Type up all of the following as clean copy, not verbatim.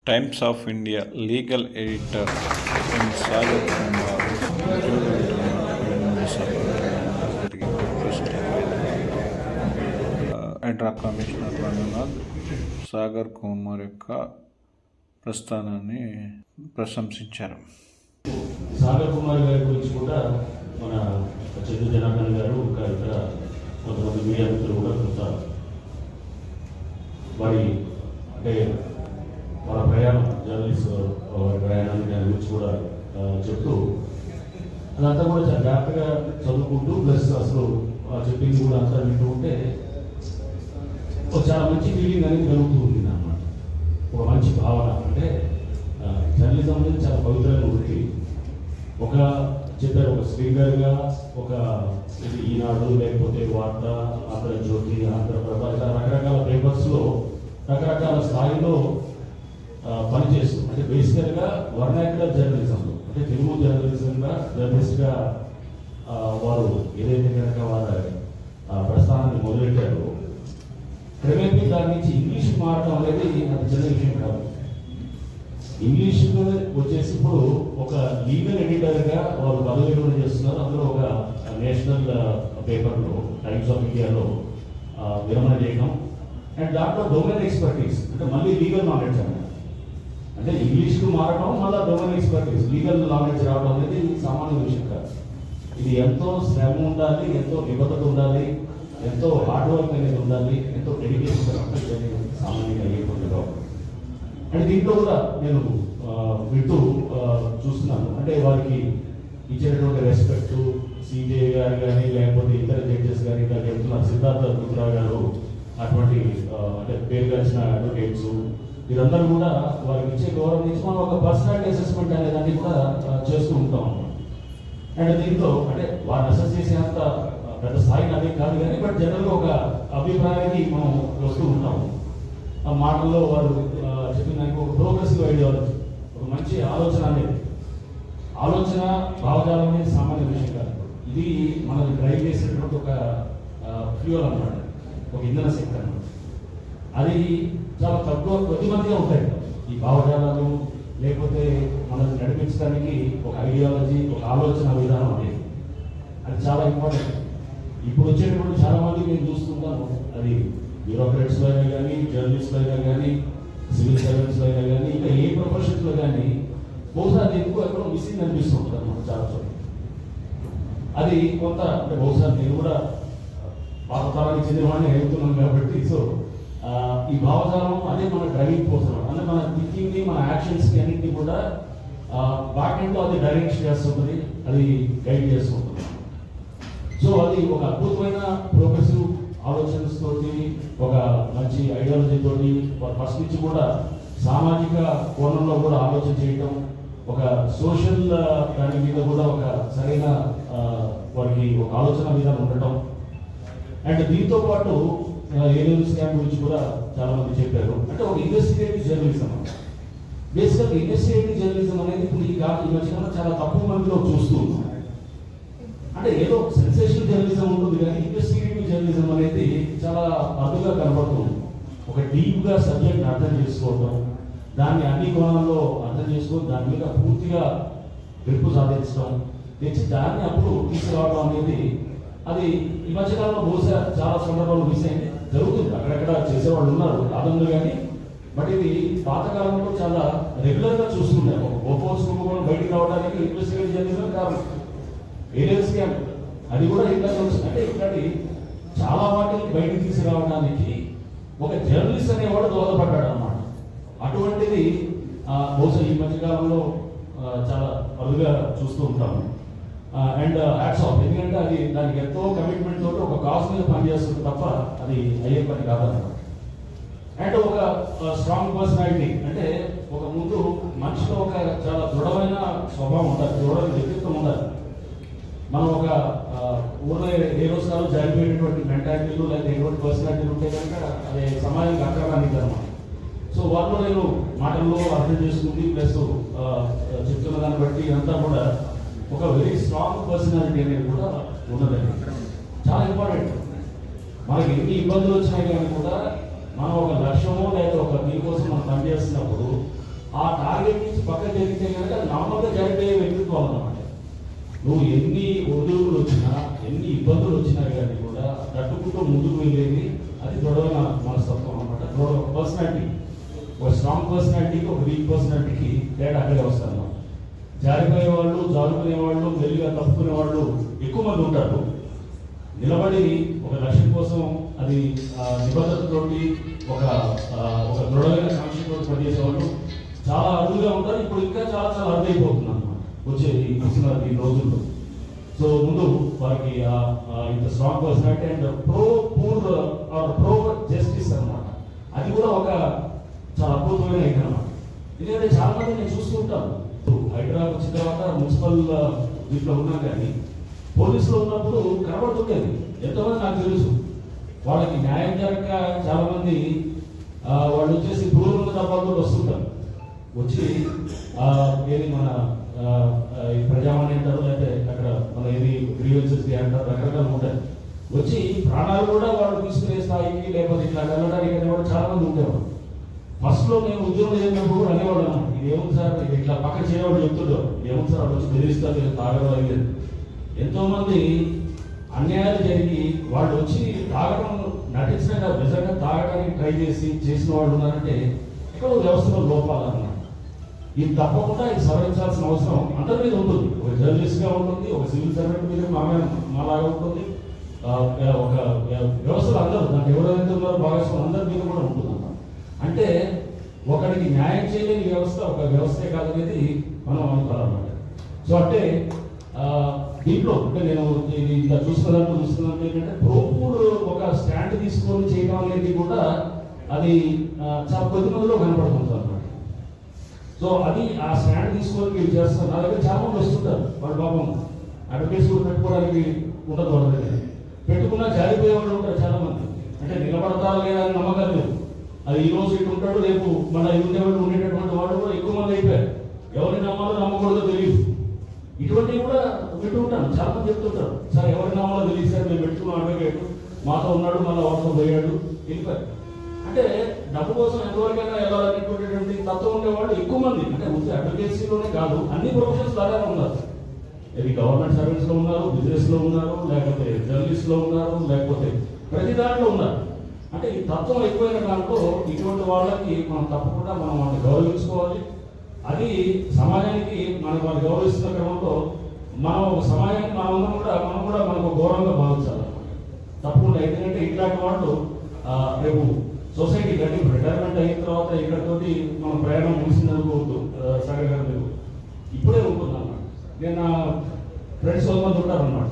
Times of India legal editor N Sagar Kumar ఎడ్రా commissioner Ranganath Sagar Kumar యొక్క ప్రస్థానాన్ని ప్రశంసించారు. సాగర్ కుమార్ గారి గురించి కూడా మన చెట్టు జనార్దన్ గారు ఇంకా ఇతర కొంతమంది మీడియా మిత్రులు కూడా కొంత వారి అంటే వాళ్ళ ప్రయాణం జర్నలిస్ట్ వారి ప్రయాణాన్ని దాని గురించి కూడా చెప్తూ అదంతా కూడా చాలా జాగ్రత్తగా చదువుకుంటూ ప్లస్ అసలు చెప్పింది కూడా అంతా వింటూ ఉంటే చాలా మంచి ఫీలింగ్ అనేది కలుగుతూ ఉంది అన్నమాట. ఒక మంచి భావన అంటే జర్నలిజం అనేది చాలా పవిత్రంగా ఉంది. ఒక చెప్పారు ఒక స్పీకర్గా ఒక ఈనాడు లేకపోతే వార్త, ఆంధ్రజ్యోతి, ఆంధ్రప్రభ ఇలా రకరకాల పేపర్స్లో రకరకాల స్థాయిలో పనిచేస్తూ అంటే బేసికల్గా వర్నాక్యులర్ జర్నలిజంలో అంటే తెలుగు జర్నలిస్ట్గా వారు ఏదైతే కనుక వారి ప్రస్థానాన్ని మొదలెట్టారో క్రమేపీ దాని నుంచి ఇంగ్లీష్ మారడం అనేది అది చిన్న విషయం కాదు. ఇంగ్లీష్ వచ్చేసి ఇప్పుడు ఒక లీగల్ ఎడిటర్గా వాళ్ళు పదవి విరమణ చేస్తున్నారు. అందులో ఒక నేషనల్ పేపర్లో టైమ్స్ ఆఫ్ ఇండియాలో విరమణ చేయడం అండ్ దాంట్లో డొమైన్ ఎక్స్పర్టీస్ అంటే మళ్ళీ లీగల్ నాలెడ్జ్ అన్నమాట. అంటే ఇంగ్లీష్కు మారడం మళ్ళీ డొమైన్ ఎక్స్పర్టీస్ లీగల్ నాలెడ్జ్ రావడం అనేది సామాన్య విషయం కాదు. ఇది ఎంతో శ్రమ ఉండాలి, ఎంతో నిబద్ధత ఉండాలి, ఎంతో హార్డ్ వర్క్ అనేది ఉండాలి, ఎంతో డెడికేషన్ అనేది సామాన్యంగా అయ్యేకుండా. అండ్ దీంట్లో కూడా నేను వింటూ చూస్తున్నాను అంటే వారికి ఇచ్చేటటువంటి రెస్పెక్ట్ సిజే గారు కానీ లేకపోతే ఇతర జడ్జెస్ కానీ ఇంకా చెప్తున్నారు సిద్ధార్థ రుద్రరావు గారు అటువంటి అంటే పేరుగాల్సిన అడ్వకేట్స్ వీరందరూ కూడా వారికి ఇచ్చే గౌరవం నుంచి మనం ఒక పర్సనాలిటీ అసెస్మెంట్ అనే దాన్ని కూడా చేస్తూ ఉంటాం అన్నమాట. అండ్ దీంట్లో అంటే వారిని అసెస్ చేసేంత పెద్ద స్థాయిని అదే కాదు కానీ బట్ జనరల్గా ఒక అభిప్రాయానికి మనం వస్తూ ఉంటాము. ఆ మాటల్లో వారు చెప్పిన ఒక ప్రోగ్రెసివ్ ఐడియాలజీ ఒక మంచి ఆలోచన అనేది ఆలోచన భావజాలం అనేది సామాన్య విషయం కాదు. ఇది మనకు డ్రైవ్ చేసేటువంటి ఒక ఫ్యూయల్ అన్నమాట, ఒక ఇంధన శక్తి అన్నమాట. అది చాలా తక్కువ కొద్ది మందిగా ఉంటాయి ఈ భావజాలాలు లేకపోతే మనల్ని నడిపించడానికి ఒక ఐడియాలజీ ఒక ఆలోచన విధానం అనేది అది చాలా ఇంపార్టెంట్. ఇప్పుడు వచ్చేటప్పుడు చాలా మంది నేను చూస్తుంటాను అది బ్యూరోక్రాట్స్లో అయినా కానీ జర్నలిస్ట్లో అయినా కానీ సివిల్ సర్వెంట్స్లో అయినా కానీ ఇంకా ఏ ప్రొఫెషన్స్లో కానీ బహుశా అది ఎక్కువ ఎక్కడో మిస్సింగ్ అనిపిస్తుంటుంది అన్నమాట చాలా చోట్ల. అది కొంత అంటే బహుశా నేను కూడా పాత తరానికి చెందిన వాడిని వెళ్తున్నాను కాబట్టి సో ఈ భావజాలం అదే మన డ్రైవింగ్ ఫోర్స్ అన్నమాట. అంటే మన థింకింగ్ని మన యాక్షన్స్ని అన్నింటినీ కూడా బాటెంట్లో అది డైరెక్ట్ చేస్తుంది, అది గైడ్ చేస్తుంటుంది. సో అది ఒక అద్భుతమైన ప్రోగ్రెసివ్ ఆలోచనస్ తోటి ఒక మంచి ఐడియాలజీ తోటి ఫస్ట్ నుంచి కూడా సామాజిక కోణంలో కూడా ఆలోచన చేయటం ఒక సోషల్ దాని మీద కూడా ఒక సరైన వారికి ఒక ఆలోచన విధానం ఉండటం అండ్ దీంతో పాటు ఏరియల్ స్కామ్ గురించి కూడా చాలా మంది చెప్పారు. అంటే ఒక ఇన్వెస్టిగేటివ్ జర్నలిజం బేసికల్గా ఇన్వెస్టిగేటివ్ జర్నలిజం అనేది ఇప్పుడు ఈ మధ్యకాలం చాలా తక్కువ మందిలో చూస్తూ ఉన్నాం. అంటే ఏదో సెన్సేషనల్ జర్నలిజం ఉంటుంది కానీ ఇన్వెస్టిగేటివ్ జర్నలిజం అనేది చాలా అరుదుగా కనబడుతుంది. ఒక డీప్గా సబ్జెక్ట్ని అర్థం చేసుకోవడం, దాన్ని అన్ని కోణాల్లో అర్థం చేసుకొని దాని మీద పూర్తిగా గ్రిప్పు సాధించడం, తెచ్చి దాన్ని అప్పుడు తీసుకురావడం అనేది అది ఈ మధ్యకాలంలో బహుశా చాలా సందర్భాలు మిస్ అయింది. జరుగుతుంది, అక్కడెక్కడ చేసేవాళ్ళు ఉన్నారు కాదంలో కానీ బట్ ఇది పాతకాలంలో చాలా రెగ్యులర్గా చూస్తున్నాం. ఒక బోఫోర్స్ కుంభకోణం బయటికి రావడానికి ఇన్వెస్టిగేటివ్ జర్నలిజం కారణం. ఏరియల్ స్కామ్ అది కూడా ఇంకా అంటే ఇట్లాంటి చాలా వాటిని బయటకు తీసుకురావడానికి ఒక జర్నలిస్ట్ అనేవాడు దోహదపడ్డాడు అన్నమాట. అటువంటిది బహుశా ఈ మధ్యకాలంలో చాలా అరుదుగా చూస్తూ ఉంటాము. అండ్ హ్యాట్స్ ఆఫ్, ఎందుకంటే అది దానికి ఎంతో కమిట్మెంట్ తోటి ఒక కాజ్ మీద పనిచేస్తుంది తప్ప అది అయ్యే పని కాదన్నమాట. అండ్ ఒక స్ట్రాంగ్ పర్సనాలిటీ అంటే ఒక ముందు మనిషిలో ఒక చాలా దృఢమైన స్వభావం ఉండాలి, దృఢమైన వ్యక్తిత్వం ఉండాలి. మనం ఒక ఊళ్ళో ఏ రోజు కాదు జరిగిపోయేటువంటి మెంటాలిటీలు లేదా ఎటువంటి పర్సనాలిటీలు ఉంటే కనుక అది సమాజానికి అక్కర్రానికి అనమాట. సో వాళ్ళు నేను మాటల్లో అర్థం చేసుకుంది ప్లస్ చెప్తున్న దాన్ని బట్టి అంతా కూడా ఒక వెరీ స్ట్రాంగ్ పర్సనాలిటీ అనేది కూడా ఉన్నదండి. చాలా ఇంపార్టెంట్. మనకి ఎన్ని ఇబ్బందులు వచ్చినాయి కానీ కూడా మనం ఒక లక్ష్యమో లేదా ఒక దీనికోసం మనం పనిచేస్తున్నప్పుడు పక్క జరిగితే కనుక అది నార్మల్గా జరిగే వ్యక్తిత్వం అన్నమాట. నువ్వు ఎన్ని ఒడుగులు వచ్చినా ఎన్ని ఇబ్బందులు వచ్చినా కానీ కూడా తట్టుకుంటూ ముందుకు వెళ్ళేది అది దృఢమైన మనస్తత్వం అనమాట. దృఢ పర్సనాలిటీ, ఒక స్ట్రాంగ్ పర్సనాలిటీకి ఒక వీక్ పర్సనాలిటీకి తేడా అక్కడే వస్తారు అన్నమాట. జారిపోయే వాళ్ళు, జారుకునే వాళ్ళు, మెల్లిగా తప్పుకునే వాళ్ళు ఎక్కువ మంది ఉంటారు. నిలబడి ఒక లక్ష్యం కోసం అది నిబద్ధతతోటి ఒక దృఢమైన కాంక్షతో పనిచేసే వాళ్ళు చాలా అరుదుగా ఉంటారు. ఇప్పుడు ఇంకా చాలా చాలా అరుదైపోతుంది అన్నమాట వచ్చే ఈ రోజుల్లో. సో ముందు వారికి ఇంత strong personality and pro justice అన్నమాట. అది కూడా ఒక చాలా అద్భుతమైన ఐటమ్ అన్నమాట. ఎందుకంటే చాలా మంది నేను చూస్తుంటాను, హైదరాబాద్ వచ్చిన తర్వాత మున్సిపల్ దీంట్లో ఉన్నా కానీ పోలీసులో ఉన్నప్పుడు కనబడుతుండేది. ఎంతోమంది నాకు తెలుసు వాళ్ళకి న్యాయం జరగక చాలా మంది వాళ్ళు వచ్చేసి పురుగుల డబ్బాలతో వస్తుంటారు. వచ్చి ఏది మన ప్రజావాణి అంటారు, లేకపోతే అక్కడ మన ఏది గ్రీవెన్సెస్ అంటారు, రకరకాలు ఉంటాయి. వచ్చి ప్రాణాలు కూడా వాళ్ళు తీసుకునే స్థాయికి లేకపోతే ఇట్లా వెళ్ళడానికి అనేవాడు చాలా మంది ఉండేవాడు. ఫస్ట్లో నేను ఉద్యోగం చేసినప్పుడు కూడా అనేవాడు అన్నమాట, ఇది ఏముంది సార్, ఇది ఇట్లా పక్క చేయవాడు చెప్తుండో, ఏముంది సార్ వచ్చి బెదిరిస్తారు, తాగడం అయ్యేది. ఎంతో మంది అన్యాయాలు జరిగి వాళ్ళు వచ్చి తాగడం నటించిన నిజంగా తాగడానికి ట్రై చేసిన వాళ్ళు ఉన్నారంటే ఇక్కడ వ్యవస్థలో లోపాలన్నమాట. ఇది తప్పకుండా ఇది సవరించాల్సిన అవసరం అందరి మీద ఉంటుంది. ఒక జర్నలిస్ట్ గా ఉంటుంది, ఒక సివిల్ సర్వెంట్ మీద మాలాగా ఉంటుంది, ఒక వ్యవస్థలో అందరూ దాంట్లో ఎవరైతే ఉన్నారో భాగస్వామి అందరి మీద కూడా ఉంటుంది. అంటే ఒకరికి న్యాయం చేయలేని వ్యవస్థ ఒక వ్యవస్థే కాదనేది మనం అనుకోవాలన్నమాట. సో అంటే దీంట్లో అంటే నేను ఇది ఇలా చూస్తున్నాను ఏంటంటే ప్రోపూర్ ఒక స్టాండ్ తీసుకొని చేయడం అనేది కూడా అది చాలా కొద్ది మందిలో కనపడుతుంది అన్నమాట. సో అది ఆ స్టాండ్ తీసుకొని మీరు చేస్తారు. నా దగ్గర చాలా మంది వస్తుంటారు, వాళ్ళ పాపం అడ్వకేట్స్ కూడా పెట్టుకోవడానికి ఉండదు, వాళ్ళ దగ్గర పెట్టుకున్నా జారిపోయే వాళ్ళు ఉంటారు చాలా మంది. అంటే నిలబడతారా లేదా అని నమ్మకం లేదు. అది ఈ రోజు ఇటు ఉంటాడు, రేపు మళ్ళీ ఉండేటటువంటి వాళ్ళు కూడా ఎక్కువ మంది అయిపోయారు. ఎవరిని నమ్మాలో నమ్మకూడదో తెలియదు. ఇటువంటివి కూడా పెట్టుకుంటాను. చాలా మంది చెప్తుంటారు, సార్ ఎవరి నమ్మాలో తెలియదు సార్, మేము పెట్టుకున్నాం అడ్వకేట్, మాతో ఉన్నాడు, మళ్ళీ వాటితో పోయాడు, వెళ్ళిపోయారు. అంటే డబ్బు కోసం ఎంతవరకైనా వెళ్ళాలనేటువంటి తత్వం ఉండేవాళ్ళు ఎక్కువ మంది. అంటే ముందు అడ్వకేసీలోనే కాదు, అన్ని ప్రొఫెషన్స్ లాగానే ఉన్నారు. ఇది గవర్నమెంట్ సర్వీస్ లో ఉన్నారు, బిజినెస్ లో ఉన్నారు, లేకపోతే జర్నలిస్ట్ లో ఉన్నారు, లేకపోతే ప్రతి దాంట్లో ఉన్నారు. అంటే ఈ తత్వం ఎక్కువైన దాంట్లో ఇటువంటి వాళ్ళకి మనం తప్పకుండా మనం వాళ్ళని గౌరవించుకోవాలి. అది సమాజానికి మనం వాళ్ళు గౌరవిస్తున్న క్రమంలో మనం సమాజానికి మనం కూడా మనకు గౌరవంగా భావించాలి తప్పకుండా. ఎందుకంటే ఇట్లాంటి వాళ్ళు రేపు సొసైటీ కానీ రిటైర్మెంట్ అయిన తర్వాత ఇక్కడితోటి మనం ప్రయాణం ముగిసిందనుకోవద్దు. సాగర్ గారు మీరు ఇప్పుడే ఉంటుందన్నమాట. నేను నా ఫ్రెండ్స్ కొంతమంది ఉంటారన్నమాట,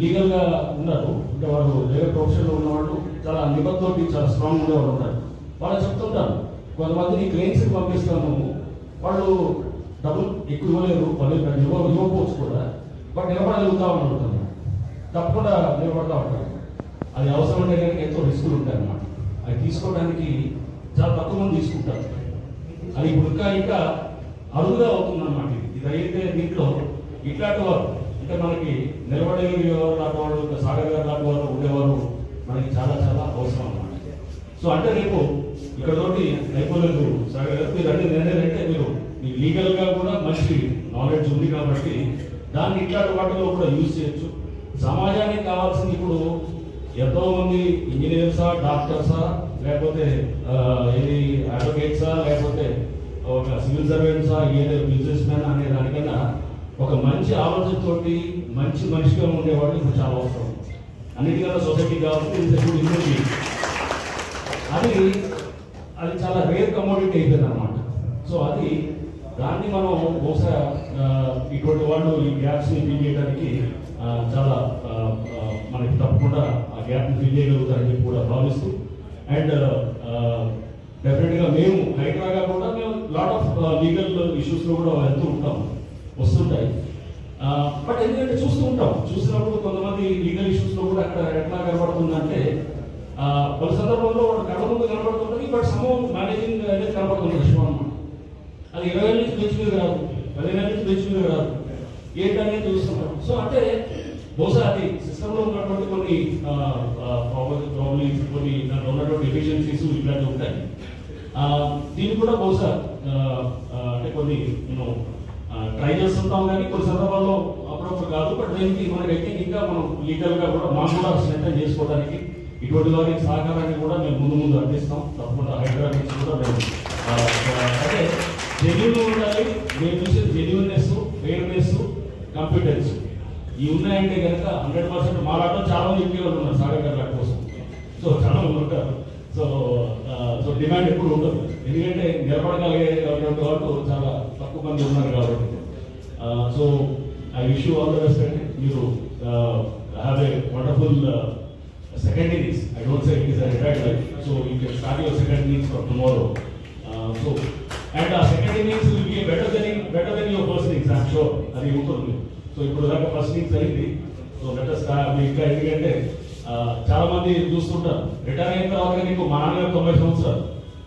లీగల్గా ఉన్నారు. అంటే వాళ్ళు వేరే ప్రొఫెషన్లో ఉన్నవాళ్ళు చాలా నిబద్ధతోటి చాలా స్ట్రాంగ్ ఉండేవాళ్ళు ఉంటారు. వాళ్ళు చెప్తుంటారు, కొంతమందిని క్లెయిమ్స్కి పంపిస్తాను, వాళ్ళు డబ్బులు ఎక్కువ ఇవ్వలేరు, వాళ్ళు ఇవ్వకపోవచ్చు కూడా, బట్ నిలబడగలుగుతా ఉంటారు, తప్పకుండా నిలబడతా ఉంటారు. అది అవసరం ఉంటే కనుక ఎంతో రిస్కులు ఉంటాయి అన్నమాట. అది తీసుకోవడానికి చాలా తక్కువ మంది తీసుకుంటారు. అది ఇప్పుడు ఇంకా అరుదుగా అవుతుందన్నమాట. ఇది అయితే దీంట్లో ఇట్లాంటి వారు అంటే మనకి నిలబడేవారు లాంటి వాళ్ళు, సాగర్ గారు లాంటి వాళ్ళు ఉండేవారు మనకి చాలా చాలా అవసరం అన్నమాట. సో అంటే రేపు ఇక్కడ తోటి అయిపోలేదు సాగర్ గారు, మీరు అంటే నేనేంటే మీరు మీ లీగల్గా కూడా మంచి నాలెడ్జ్ ఉంది కాబట్టి దాన్ని ఇట్లాంటి వాటిలో కూడా యూజ్ చేయొచ్చు. సమాజానికి కావాల్సింది ఇప్పుడు ఎంతో మంది ఇంజనీర్సా, డాక్టర్సా, లేకపోతే ఏది అడ్వకేట్సా, లేకపోతే ఒక సివిల్ సర్వెంట్సా, ఏదో బిజినెస్ మ్యాన్ అనే దానికన్నా ఒక మంచి ఆలోచనతోటి మంచి మనిషిగా ఉండేవాళ్ళు ఇప్పుడు చాలా అవసరం. అన్నిటికన్నా సొసైటీ కావాల్సి అది చాలా రేర్ కమోడిటీ అయిపోయింది అనమాట. సో అది దాన్ని మనం బహుశా ఇటువంటి వాళ్ళు ఈ గ్యాప్స్ని ఫిల్ చేయడానికి చాలా మనకి తప్పకుండా ఆ గ్యాప్ని ఫిల్ చేయగలుగుతారని చెప్పి కూడా భావిస్తూ, అండ్ డెఫినెట్గా మేము హైదరాబాద్ కూడా మేము లాట్ ఆఫ్ లీగల్ ఇష్యూస్లో కూడా వెళ్తూ ఉంటాం, వస్తుంటాయి. బట్ ఎందుకంటే చూసినప్పుడు కొంతమంది లీగల్ ఇష్యూస్లో కూడా అక్కడ ఎట్లా కనబడుతుందంటే పలు సందర్భంలో కళ్ళ ముందు కనబడుతుంది, బట్ సమూహం మేనేజింగ్ అనేది కనబడుతుంది విషయం అన్నమాట. అది 20 ఏళ్ళ నుంచి బెంచ్ మీద రాదు, 15 ఏళ్ళ నుంచి బెంచ్ మీద రాదు, ఏంటనేది చూస్తున్నాం. సో అంటే బహుశా అది సిస్టంలో ఉన్నటువంటి కొన్ని ప్రాబ్లమ్స్, కొన్ని దాంట్లో ఉన్నటువంటి ఎఫిషియన్సీస్ ఇట్లాంటివి ఉంటాయి. దీన్ని కూడా బహుశా అంటే కొన్ని నేను ట్రై చేస్తుంటాం, కానీ కొన్ని సందర్భాల్లో అప్పుడప్పుడు కాదు. బట్ దీనికి మనకైతే ఇంకా మనం లీగల్గా కూడా మాకు కూడా స్ట్రెంథన్ చేసుకోవడానికి ఇటువంటి వారికి సహకారాన్ని కూడా మేము ముందు అందిస్తాం. తప్పకుండా హైదరాబాద్ నుంచి కూడా మేము అంటే జెన్యూన్ ఉండాలి. మేము చూసేది జెన్యూన్నెస్, ఫెయిర్నెస్, కాంపిటెన్స్ ఇవి ఉన్నాయంటే కనుక 100% మాలాటో చాలా మంది ఇంకేవాళ్ళు ఉన్నారు సాగర్ గారి కోసం. సో చాలా మంది ఉంటారు. సో డిమాండ్ ఎప్పుడు ఉండదు, ఎందుకంటే నిలబడగలిగేటువంటి వాళ్ళు చాలా తక్కువ మంది ఉన్నారు కాబట్టి. So I wish you all the best అండి. మీరు have a wonderful second innings. I don't say it is a retired life, so you can start your second innings from tomorrow. And second innings will be better than your first innings, I'm sure. అది ఉంటుంది. So ఇప్పుడు దాకా first innings అయింది. So let us start. ఇంకా ఎందుకంటే చాలా మంది చూస్తుంటారు రిటైర్ అయిన తర్వాత, నీకు మా నాన్నగారు 90 సంవత్సరాలు,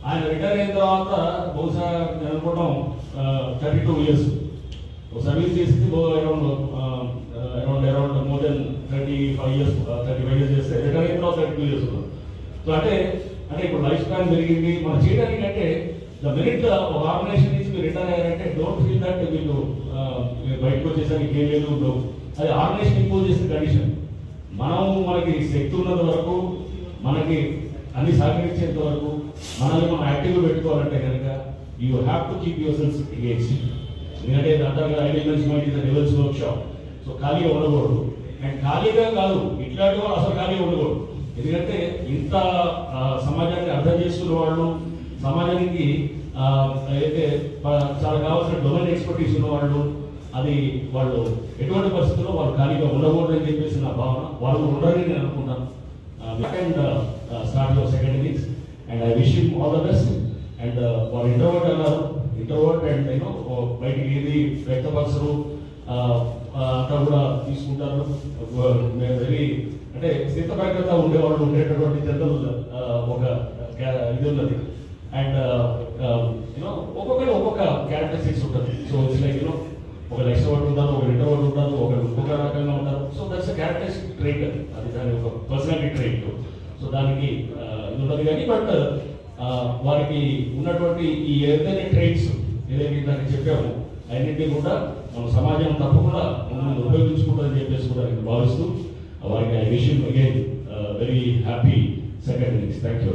ఆయన రిటైర్ అయిన తర్వాత బహుశా నేను అనుకోవడం 32 years సర్వీస్ చేసింది. అరౌండ్ మోర్ దెన్ 35 years చేస్తే రిటైర్ అయిన తర్వాత 32 years ఉన్నాం. సో అంటే ఇప్పుడు లైఫ్ స్పాన్ పెరిగింది. మనం చేయడానికి అంటే ద మెరిట్ ఒక ఆర్గనైజేషన్ నుంచి మీరు రిటైర్ అయ్యారంటే డోంట్ ఫీల్ దట్ మీకు బయటకు వచ్చేసరికి ఏం లేదు. అది ఆర్గనైజేషన్ ఇంపోజ్ చేసిన కండిషన్. మనకి శక్తి ఉన్నంత వరకు, మనకి అన్ని సహకరించేంత వరకు మనల్ని మనం యాక్టివ్గా పెట్టుకోవాలంటే కనుక you have to keep your cells engaged. ఎందుకంటే అంటారు కదా, ideal mind is the devils work shop. So ఖాళీగా ఉండకూడదు. అండ్ ఖాళీగా కాదు, ఇట్లాంటి వాళ్ళు అసలు ఖాళీగా ఉండకూడదు. ఎందుకంటే ఇంత సమాజాన్ని అర్థం చేసుకునే వాళ్ళు, సమాజానికి అయితే చాలా కావాల్సిన డొమైన్ ఎక్స్పర్టీస్ ఉన్నవాళ్ళు, అది వాళ్ళు ఎటువంటి పరిస్థితుల్లో వాళ్ళు ఖాళీగా ఉండకూడదని చెప్పేసి నా భావన. వాళ్ళు ఉండరని నేను అనుకుంటాను. And start your second innings and I wish him all the best. And వాళ్ళు ఇంట్రోవర్ట్ అన్నారు, ఇంట్రోవర్ట్ అండ్ యూనో బయటికి ఏది వ్యక్తపరచరు అంతా కూడా తీసుకుంటారు. వెరీ అంటే స్థితప్రజ్ఞత ఉండేవాళ్ళు ఉండేటటువంటి జనరల్ ఒక ఇది ఉన్నది. అండ్ యూనో ఒక్కొక్కరు ఒక్కొక్క క్యారెక్టరిస్టిక్స్ ఉంటుంది. సో ఇట్స్ లైక్ యూనో ఒక ఎక్స్ట్రోవర్ట్ ఉంటారు, ఒక ఇంట్రోవర్ట్ ఉంటారు, ఒక ఇంకొక రకంగా ఉంటారు. సో దట్స్ క్యారెక్టరిస్టిక్ ట్రైట్, అది దాని ఒక పర్సనాలిటీ ట్రైట్. సో దానికి ఇది ఉన్నది కానీ బట్ వారికి ఉన్నటువంటి ఈ ఏదైతే ట్రైట్స్ ఏదైతే దానికి చెప్పాము అన్నింటినీ కూడా మన సమాజం తప్పకుండా మమ్మల్ని ఉపయోగించుకుంటుందని చెప్పేసి కూడా నేను భావిస్తూ వారికి I wish you again very happy second innings. Thank you.